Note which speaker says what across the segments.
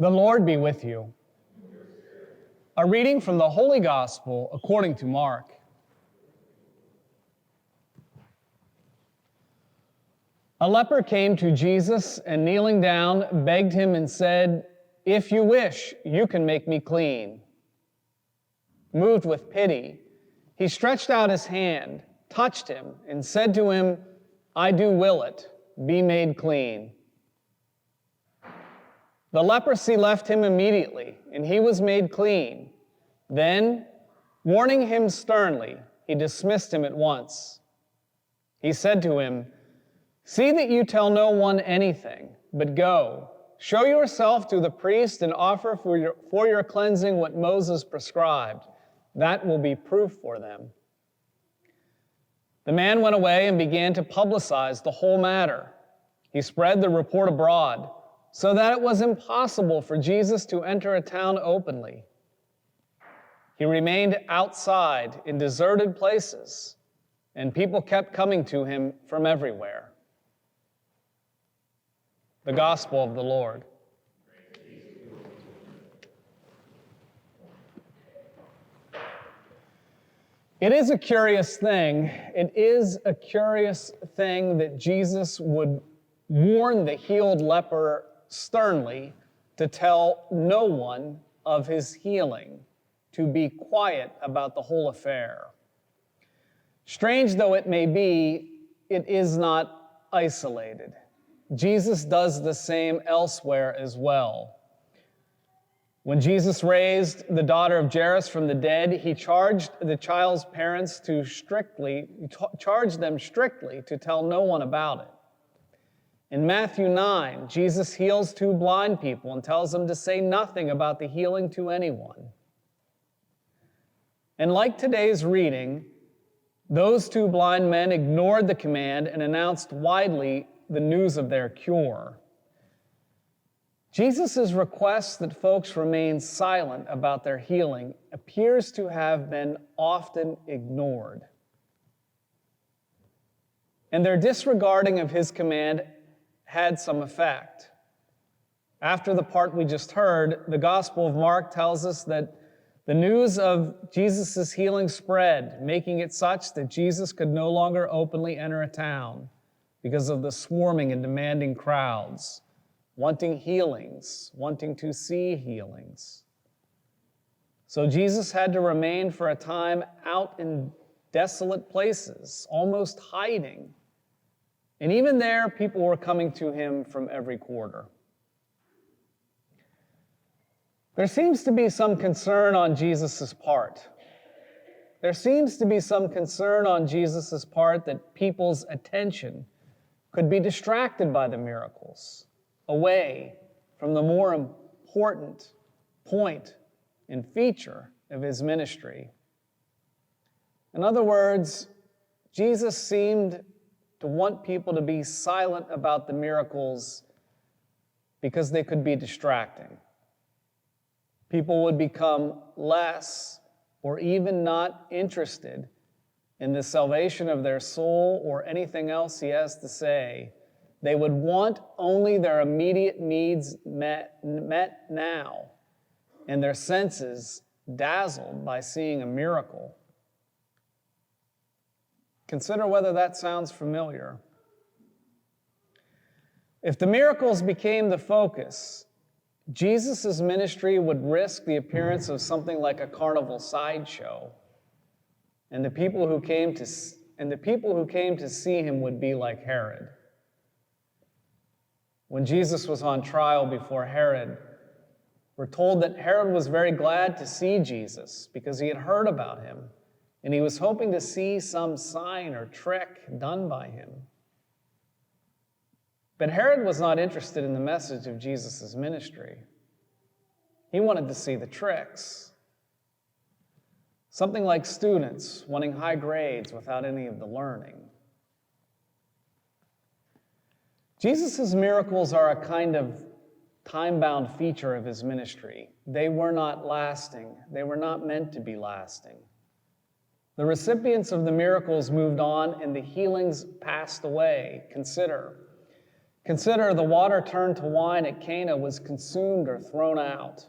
Speaker 1: The Lord be with you. A reading from the Holy Gospel according to Mark. A leper came to Jesus and kneeling down, begged him and said, "If you wish, you can make me clean." Moved with pity, he stretched out his hand, touched him, and said to him, "I do will it, be made clean." The leprosy left him immediately, and he was made clean. Then, warning him sternly, he dismissed him at once. He said to him, "See that you tell no one anything, but go, show yourself to the priest and offer for your cleansing what Moses prescribed. That will be proof for them." The man went away and began to publicize the whole matter. He spread the report abroad, so that it was impossible for Jesus to enter a town openly. He remained outside in deserted places, and people kept coming to him from everywhere. The Gospel of the Lord. It is a curious thing that Jesus would warn the healed leper sternly to tell no one of his healing, to be quiet about the whole affair. Strange though it may be, it is not isolated. Jesus does the same elsewhere as well. When Jesus raised the daughter of Jairus from the dead, he charged the child's parents to strictly tell no one about it. In Matthew 9, Jesus heals two blind people and tells them to say nothing about the healing to anyone. And like today's reading, those two blind men ignored the command and announced widely the news of their cure. Jesus' request that folks remain silent about their healing appears to have been often ignored. And their disregarding of his command had some effect. After the part we just heard, the Gospel of Mark tells us that the news of Jesus' healing spread, making it such that Jesus could no longer openly enter a town because of the swarming and demanding crowds, wanting healings, wanting to see healings. So Jesus had to remain for a time out in desolate places, almost hiding. And even there, people were coming to him from every quarter. There seems to be some concern on Jesus' part. There seems to be some concern on Jesus' part that people's attention could be distracted by the miracles, away from the more important point and feature of his ministry. In other words, Jesus seemed to want people to be silent about the miracles because they could be distracting. People would become less or even not interested in the salvation of their soul or anything else he has to say. They would want only their immediate needs met now, and their senses dazzled by seeing a miracle. Consider whether that sounds familiar. If the miracles became the focus, Jesus' ministry would risk the appearance of something like a carnival sideshow, and the people who came to see him would be like Herod. When Jesus was on trial before Herod, we're told that Herod was very glad to see Jesus because he had heard about him, and he was hoping to see some sign or trick done by him. But Herod was not interested in the message of Jesus' ministry. He wanted to see the tricks. Something like students wanting high grades without any of the learning. Jesus' miracles are a kind of time-bound feature of his ministry. They were not lasting. They were not meant to be lasting. The recipients of the miracles moved on and the healings passed away. Consider, Consider the water turned to wine at Cana was consumed or thrown out.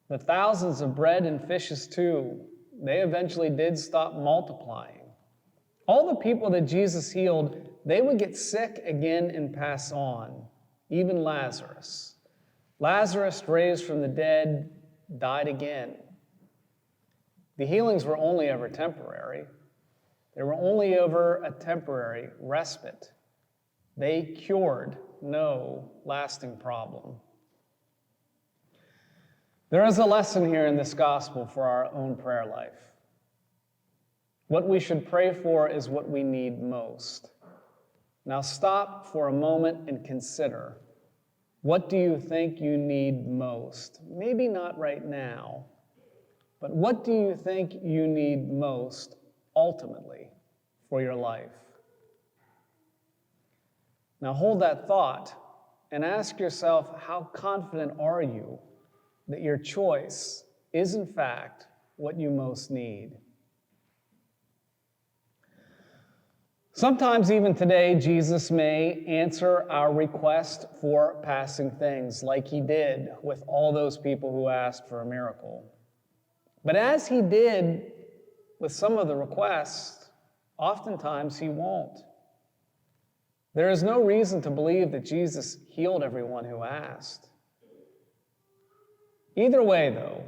Speaker 1: The thousands of bread and fishes too, they eventually did stop multiplying. All the people that Jesus healed, they would get sick again and pass on, even Lazarus. Lazarus, raised from the dead, died again. The healings were only ever temporary. They were only ever a temporary respite. They cured no lasting problem. There is a lesson here in this gospel for our own prayer life. What we should pray for is what we need most. Now stop for a moment and consider, what do you think you need most? Maybe not right now, but what do you think you need most ultimately for your life? Now hold that thought and ask yourself, how confident are you that your choice is in fact what you most need? Sometimes even today, Jesus may answer our request for passing things like he did with all those people who asked for a miracle. But as he did with some of the requests, oftentimes he won't. There is no reason to believe that Jesus healed everyone who asked. Either way, though,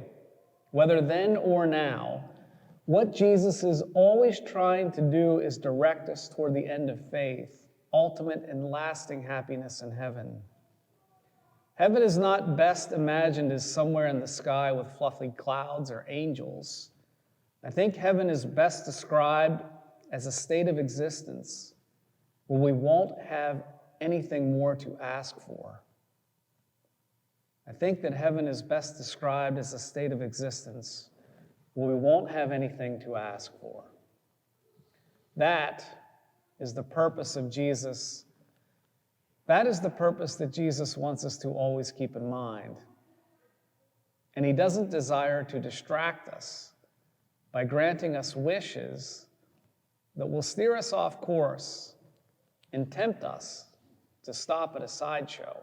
Speaker 1: whether then or now, what Jesus is always trying to do is direct us toward the end of faith, ultimate and lasting happiness in heaven. Heaven is not best imagined as somewhere in the sky with fluffy clouds or angels. I think heaven is best described as a state of existence where we won't have anything more to ask for. I think that heaven is best described as a state of existence where we won't have anything to ask for. That is the purpose of Jesus. That is the purpose that Jesus wants us to always keep in mind. And he doesn't desire to distract us by granting us wishes that will steer us off course and tempt us to stop at a sideshow.